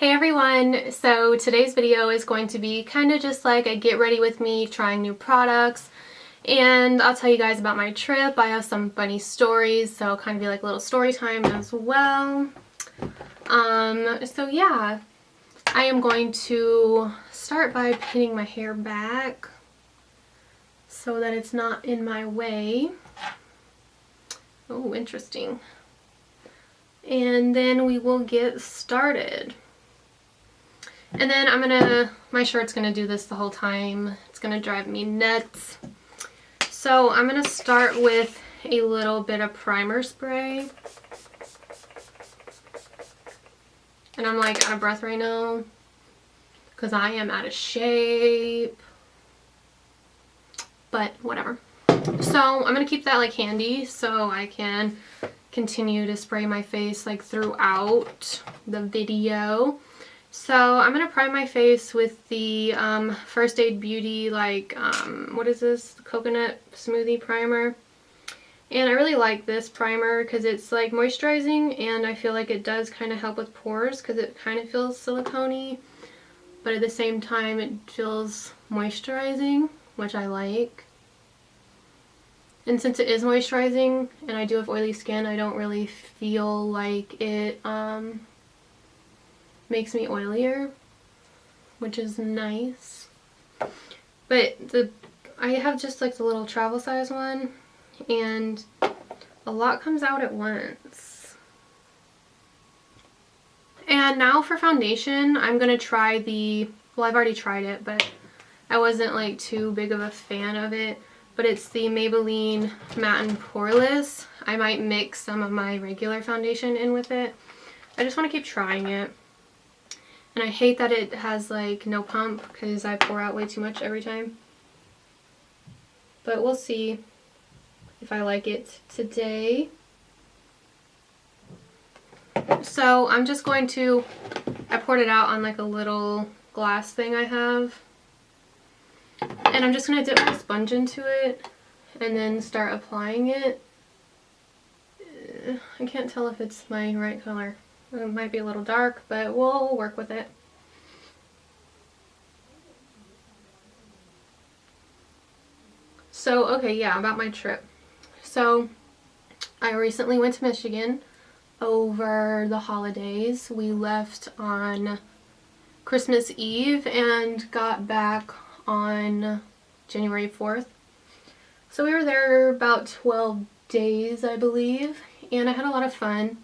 Hey everyone! So today's video is going to be kind of just like a get ready with me trying new products, and I'll tell you guys about my trip. I have some funny stories, so it'll kind of be like a little story time as well. So yeah, I am going to start by pinning my hair back so that it's not in my way. Oh, interesting. And then we will get started. And then my shirt's gonna do this the whole time. It's gonna drive me nuts. So I'm gonna start with a little bit of primer spray. And I'm like out of breath right now because I am out of shape. But whatever. So I'm gonna keep that like handy so I can continue to spray my face like throughout the video. So I'm going to prime my face with the First Aid Beauty, what is this? Coconut Smoothie Primer. And I really like this primer because it's like moisturizing, and I feel like it does kind of help with pores because it kind of feels silicone-y, but at the same time it feels moisturizing, which I like. And since it is moisturizing and I do have oily skin, I don't really feel like it makes me oilier, which is nice. But I have just like the little travel size one, and a lot comes out at once. And now for foundation, I'm gonna try well, I've already tried it, but I wasn't like too big of a fan of it, but it's the Maybelline Matte and Poreless. I might mix some of my regular foundation in with it. I just want to keep trying it. And I hate that it has like no pump because I pour out way too much every time. But we'll see if I like it today. So I'm just going to, I poured it out on like a little glass thing I have. And I'm just going to dip my sponge into it and then start applying it. I can't tell if it's my right color. It might be a little dark, but we'll work with it. So, okay, yeah, about my trip. So, I recently went to Michigan over the holidays. We left on Christmas Eve and got back on January 4th. So we were there about 12 days, I believe, and I had a lot of fun.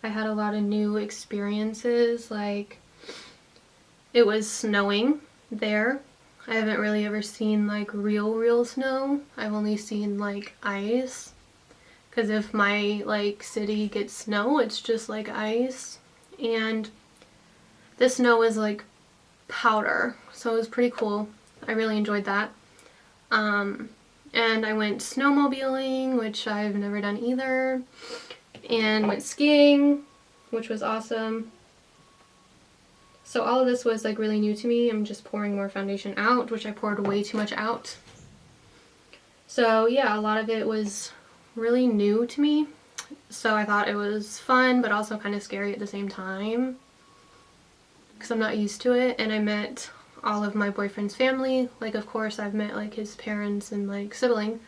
I had a lot of new experiences, like it was snowing there. I haven't really ever seen like real snow. I've only seen like ice, because if my like city gets snow, it's just like ice, and the snow is like powder, so it was pretty cool. I really enjoyed that. And I went snowmobiling, which I've never done either, and went skiing, which was awesome. So all of this was like really new to me. I'm just pouring more foundation out, which I poured way too much out. So yeah, a lot of it was really new to me. So I thought it was fun, but also kind of scary at the same time, because I'm not used to it. And I met all of my boyfriend's family. Like, of course, I've met like his parents and like sibling,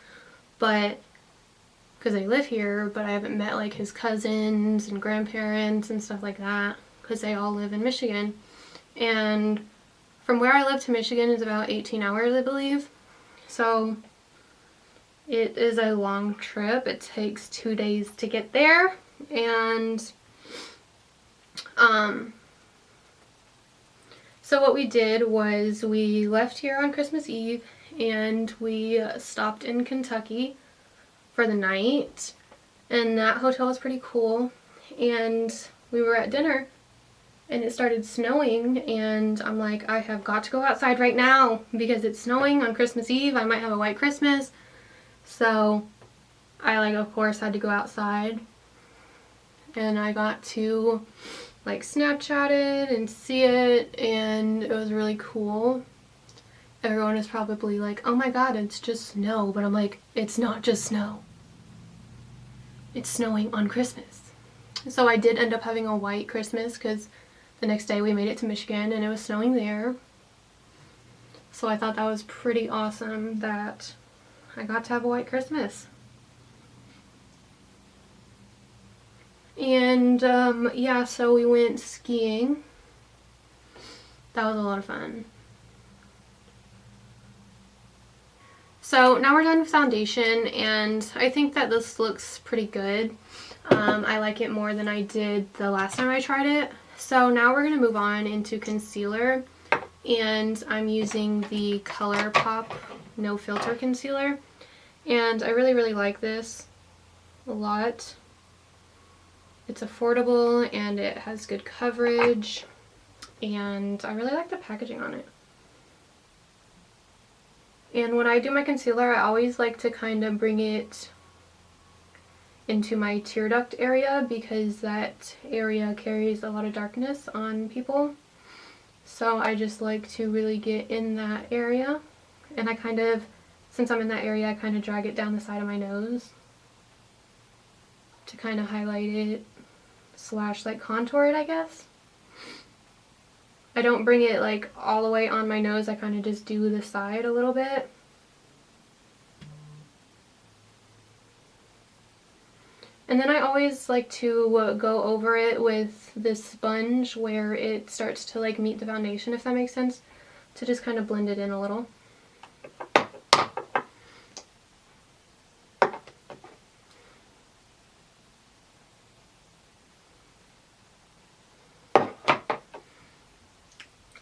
but because they live here, but I haven't met like his cousins and grandparents and stuff like that because they all live in Michigan. And from where I live to Michigan is about 18 hours, I believe. So it is a long trip. It takes 2 days to get there. And so what we did was we left here on Christmas Eve and we stopped in Kentucky for the night, and that hotel was pretty cool. And we were at dinner and it started snowing, and I'm like, I have got to go outside right now because it's snowing on Christmas Eve. I might have a white Christmas. So I like, of course, had to go outside, and I got to like Snapchat it and see it, and it was really cool. Everyone is probably like, oh my god, it's just snow, but I'm like, it's not just snow. It's snowing on Christmas. So I did end up having a white Christmas because the next day we made it to Michigan and it was snowing there. So I thought that was pretty awesome that I got to have a white Christmas. And yeah, so we went skiing. That was a lot of fun. So now we're done with foundation, and I think that this looks pretty good. I like it more than I did the last time I tried it. So now we're going to move on into concealer, and I'm using the ColourPop No Filter Concealer, and I really like this a lot. It's affordable and it has good coverage, and I really like the packaging on it. And when I do my concealer, I always like to kind of bring it into my tear duct area because that area carries a lot of darkness on people. So I just like to really get in that area, and I kind of, since I'm in that area, I kind of drag it down the side of my nose to kind of highlight it slash like contour it, I guess. I don't bring it like all the way on my nose, I kind of just do the side a little bit. And then I always like to go over it with this sponge where it starts to like meet the foundation, if that makes sense, to just kind of blend it in a little.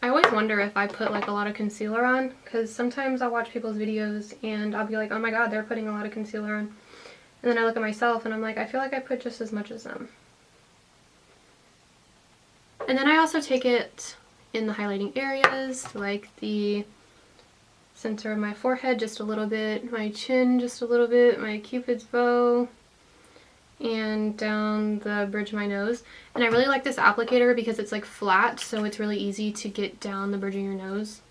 I always wonder if I put like a lot of concealer on, because sometimes I'll watch people's videos and I'll be like, oh my god, they're putting a lot of concealer on. And then I look at myself and I'm like, I feel like I put just as much as them. And then I also take it in the highlighting areas, like the center of my forehead just a little bit, my chin just a little bit, my cupid's bow, and down the bridge of my nose. And I really like this applicator because it's like flat, so it's really easy to get down the bridge of your nose.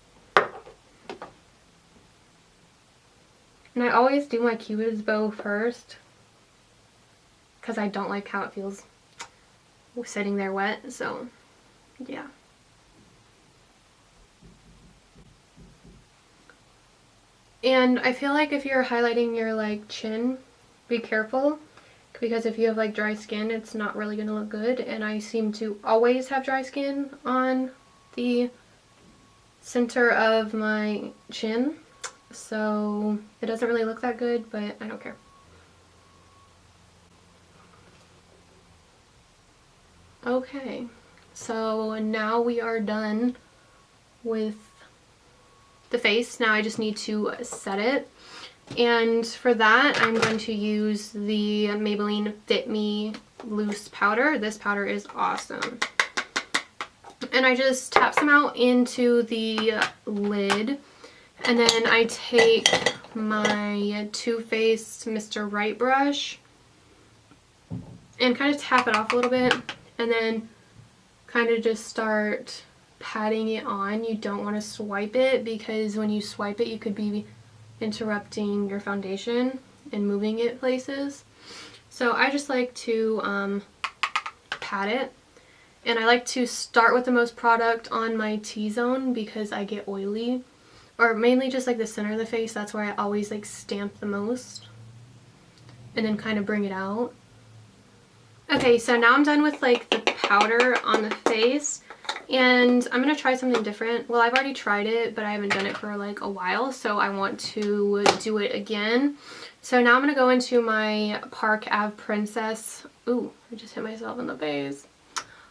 And I always do my cupid's bow first because I don't like how it feels sitting there wet, so yeah. And I feel like if you're highlighting your like chin, be careful, because if you have like dry skin, it's not really going to look good, and I seem to always have dry skin on the center of my chin, so it doesn't really look that good, but I don't care. Okay, so now we are done with the face. Now I just need to set it, and for that I'm going to use the Maybelline Fit Me loose powder. This powder is awesome, and I just tap some out into the lid, and then I take my Too Faced Mr. Right brush and kind of tap it off a little bit, and then kind of just start patting it on. You don't want to swipe it, because when you swipe it you could be interrupting your foundation and moving it places. So I just like to pat it, and I like to start with the most product on my T-zone because I get oily, or mainly just like the center of the face. That's where I always like stamp the most, and then kind of bring it out. Okay, so now I'm done with like the powder on the face, and I'm gonna try something different. Well, I've already tried it, but I haven't done it for like a while, so I want to do it again. So now I'm gonna go into my Park Ave Princess, ooh, I just hit myself in the face,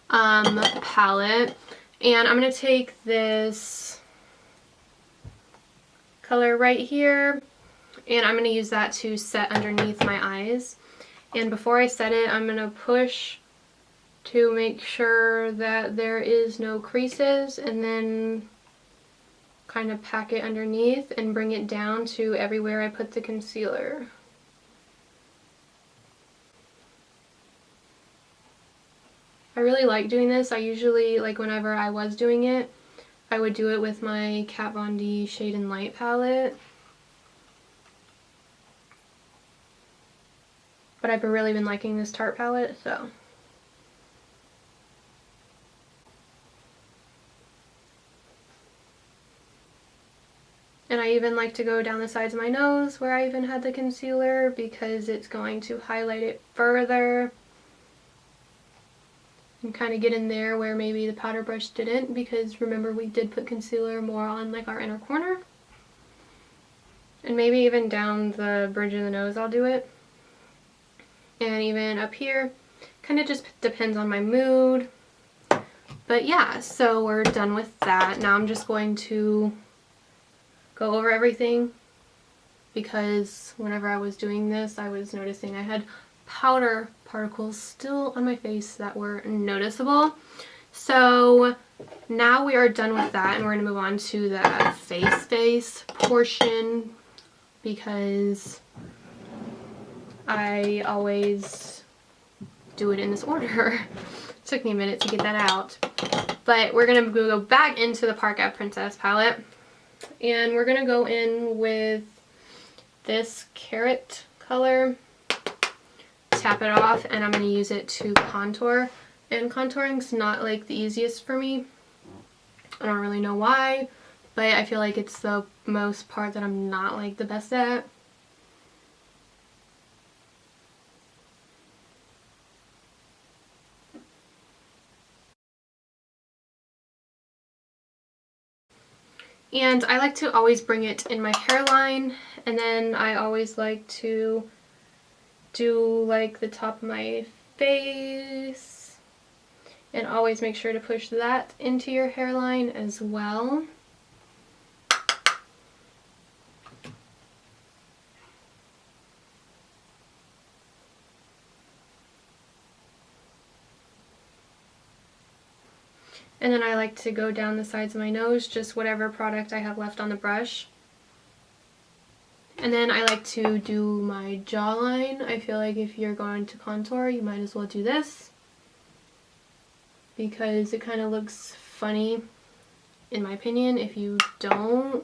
palette, and I'm gonna take this color right here, and I'm gonna use that to set underneath my eyes. And before I set it, I'm going to push to make sure that there is no creases, and then kind of pack it underneath and bring it down to everywhere I put the concealer. I really like doing this. I usually, like whenever I was doing it, I would do it with my Kat Von D Shade and Light palette. But I've really been liking this Tarte palette, so. And I even like to go down the sides of my nose where I even had the concealer because it's going to highlight it further. And kind of get in there where maybe the powder brush didn't, because remember we did put concealer more on like our inner corner. And maybe even down the bridge of the nose I'll do it. And even up here, kind of just depends on my mood. But yeah, so we're done with that. Now I'm just going to go over everything, because whenever I was doing this I was noticing I had powder particles still on my face that were noticeable. So now we are done with that, and we're going to move on to the face portion, because I always do it in this order. It took me a minute to get that out. But we're going to go back into the Park Ave Princess palette, and we're going to go in with this carrot color, tap it off, and I'm going to use it to contour. And contouring's not like the easiest for me. I don't really know why, but I feel like it's the most part that I'm not like the best at. And I like to always bring it in my hairline, and then I always like to do like the top of my face, and always make sure to push that into your hairline as well. And then I like to go down the sides of my nose, just whatever product I have left on the brush. And then I like to do my jawline. I feel like if you're going to contour, you might as well do this, because it kind of looks funny, in my opinion, if you don't,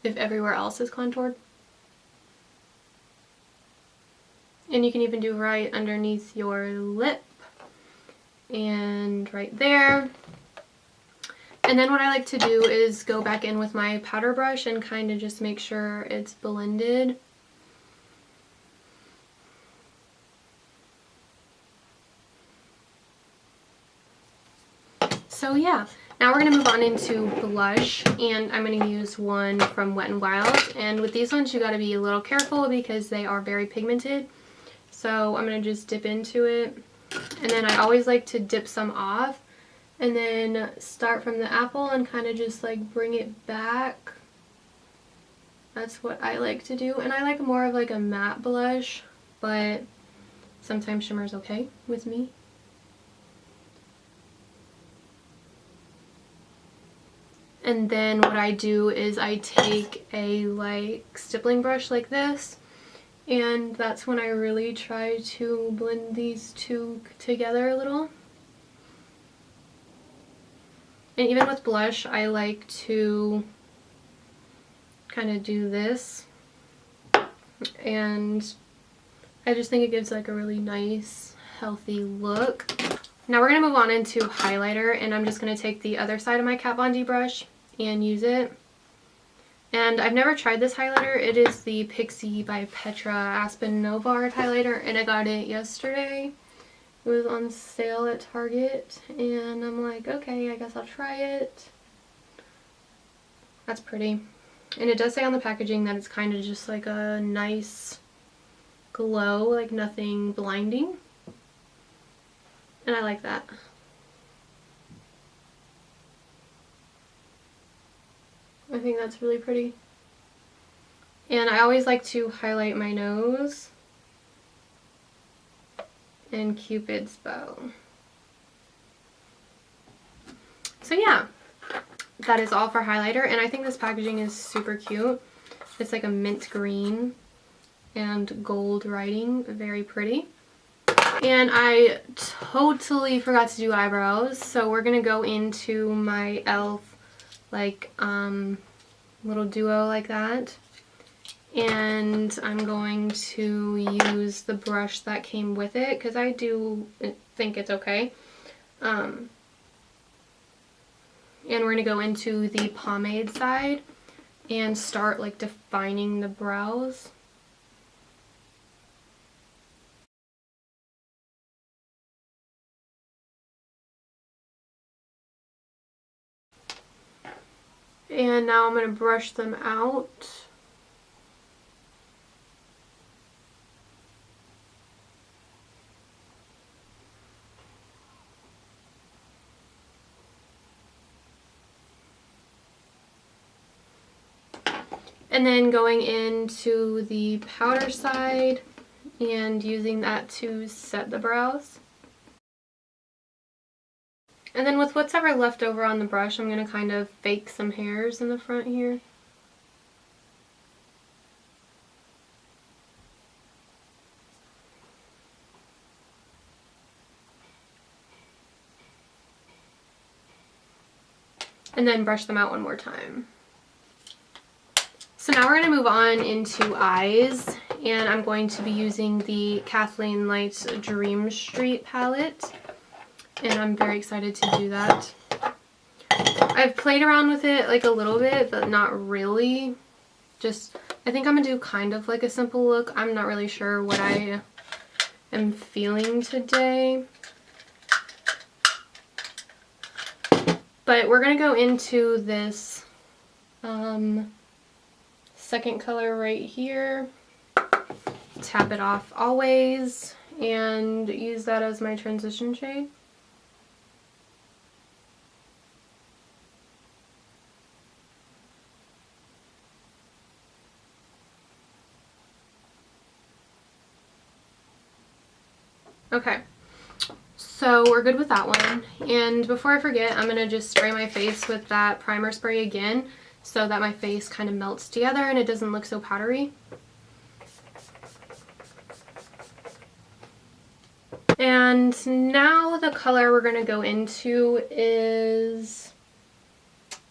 if everywhere else is contoured. And you can even do right underneath your lip and right there. And then what I like to do is go back in with my powder brush and kind of just make sure it's blended. So yeah, now we're going to move on into blush, and I'm going to use one from Wet n Wild. And with these ones you got to be a little careful because they are very pigmented. So I'm going to just dip into it, and then I always like to dip some off and then start from the apple and kind of just like bring it back. That's what I like to do, and I like more of like a matte blush, but sometimes shimmer is okay with me. And then what I do is I take a like stippling brush like this, and that's when I really try to blend these two together a little. And even with blush, I like to kind of do this, and I just think it gives like a really nice, healthy look. Now we're going to move on into highlighter, and I'm just going to take the other side of my Kat Von D brush and use it. And I've never tried this highlighter. It is the Pixie by Petra Aspen Nova Art highlighter, and I got it yesterday. It was on sale at Target, and I'm like, okay, I guess I'll try it. That's pretty. And it does say on the packaging that it's kind of just like a nice glow, like nothing blinding. And I like that. I think that's really pretty. And I always like to highlight my nose and Cupid's bow. So yeah, that is all for highlighter, and I think this packaging is super cute. It's like a mint green and gold writing, very pretty. And I totally forgot to do eyebrows, so we're gonna go into my e.l.f. like little duo like that, and I'm going to use the brush that came with it because I do think it's okay. And we're going to go into the pomade side and start like defining the brows. And now I'm going to brush them out. And then going into the powder side and using that to set the brows. And then with whatever left over on the brush, I'm going to kind of fake some hairs in the front here. And then brush them out one more time. So now we're going to move on into eyes, and I'm going to be using the Kathleen Lights Dream Street palette, and I'm very excited to do that. I've played around with it like a little bit, but not really. I think I'm going to do kind of like a simple look. I'm not really sure what I am feeling today. But we're going to go into this second color right here, tap it off always, and use that as my transition shade. Okay, so we're good with that one. And before I forget, I'm going to just spray my face with that primer spray again so that my face kind of melts together and it doesn't look so powdery. And now the color we're going to go into is,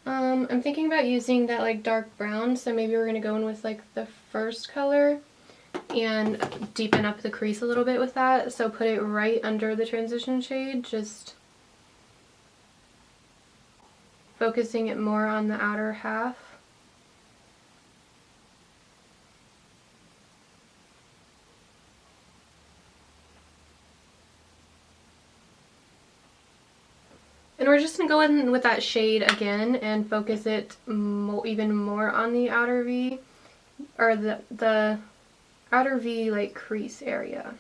I'm thinking about using that like dark brown, so maybe we're going to go in with like the first color and deepen up the crease a little bit with that. So put it right under the transition shade, just focusing it more on the outer half. And we're just going to go in with that shade again and focus it even more on the outer V, or the outer V like crease area.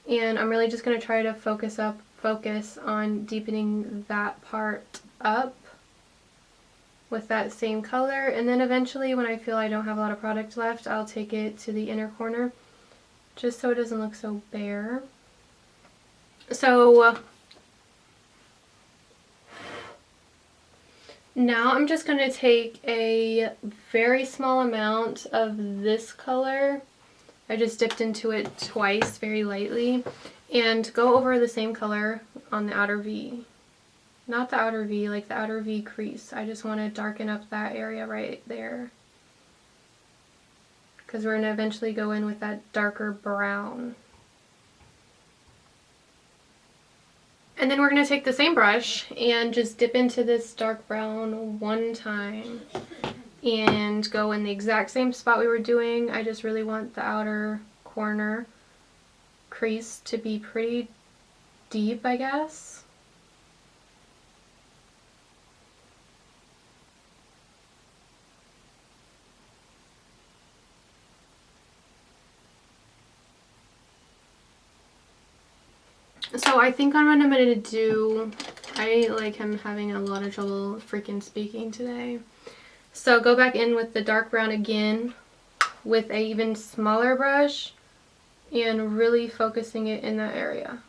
And I'm really just going to try to focus on deepening that part up with that same color. And then eventually when I feel I don't have a lot of product left, I'll take it to the inner corner just so it doesn't look so bare. So now I'm just going to take a very small amount of this color. I just dipped into it twice very lightly and go over the same color on the outer V. Not the outer V, like the outer V crease. I just want to darken up that area right there, because we're going to eventually go in with that darker brown. And then we're going to take the same brush and just dip into this dark brown one time and go in the exact same spot we were doing. I just really want the outer corner crease to be pretty deep, I guess. So I think what I'm going to do, I like am having a lot of trouble freaking speaking today. So go back in with the dark brown again with an even smaller brush and really focusing it in that area.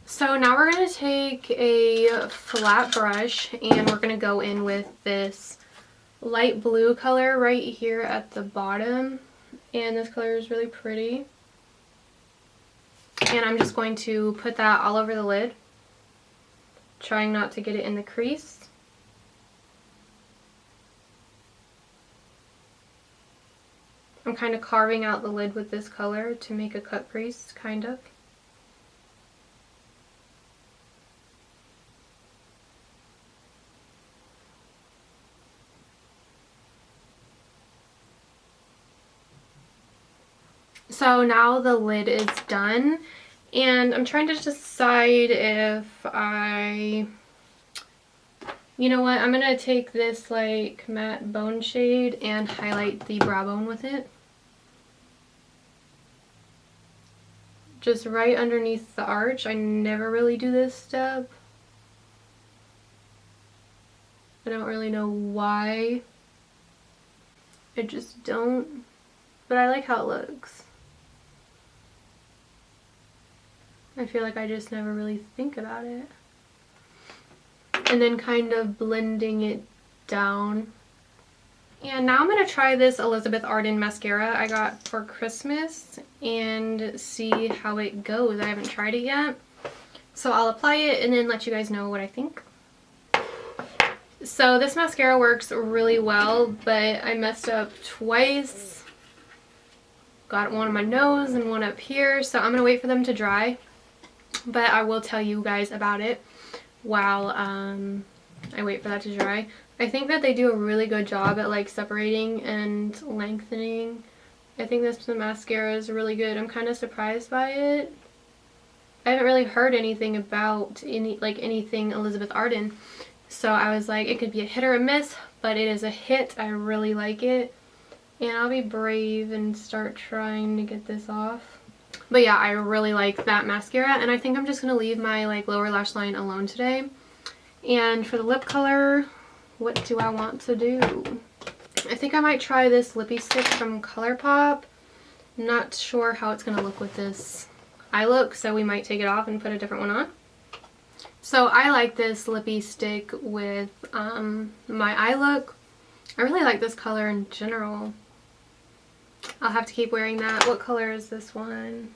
So now we're going to take a flat brush and we're going to go in with this light blue color right here at the bottom. And this color is really pretty. And I'm just going to put that all over the lid, trying not to get it in the crease. I'm kind of carving out the lid with this color to make a cut crease, kind of. So now the lid is done, and I'm trying to decide if you know what, I'm going to take this like matte bone shade and highlight the brow bone with it. Just right underneath the arch. I never really do this step. I don't really know why. I just don't. But I like how it looks. I feel like I just never really think about it. And then kind of blending it down. And now I'm going to try this Elizabeth Arden mascara I got for Christmas and see how it goes. I haven't tried it yet. So I'll apply it and then let you guys know what I think. So this mascara works really well, but I messed up twice. Got one on my nose and one up here, so I'm going to wait for them to dry. But I will tell you guys about it while I wait for that to dry. I think that they do a really good job at like separating and lengthening. I think this mascara is really good. I'm kind of surprised by it. I haven't really heard anything about anything Elizabeth Arden. So I was like, it could be a hit or a miss, but it is a hit. I really like it. And I'll be brave and start trying to get this off. But yeah, I really like that mascara, and I think I'm just going to leave my like lower lash line alone today. And for the lip color, what do I want to do? I think I might try this lippy stick from ColourPop. I'm not sure how it's going to look with this eye look, so we might take it off and put a different one on. So I like this lippy stick with my eye look. I really like this color in general. I'll have to keep wearing that. What color is this one?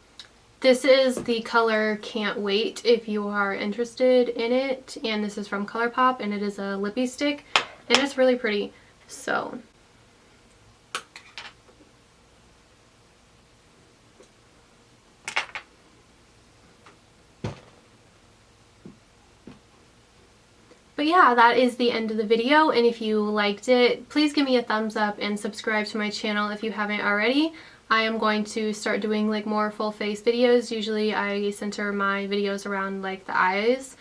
This is the color Can't Wait if you are interested in it. And this is from ColourPop, and it is a lippy stick. And it's really pretty. So but yeah, that is the end of the video, and if you liked it, please give me a thumbs up and subscribe to my channel if you haven't already. I am going to start doing like more full face videos. Usually I center my videos around like the eyes.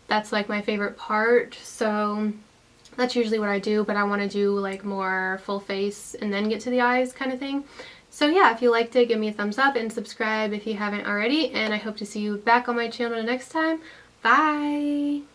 That's like my favorite part, so that's usually what I do, but I want to do like more full face and then get to the eyes kind of thing. So yeah, if you liked it, give me a thumbs up and subscribe if you haven't already, and I hope to see you back on my channel next time. Bye!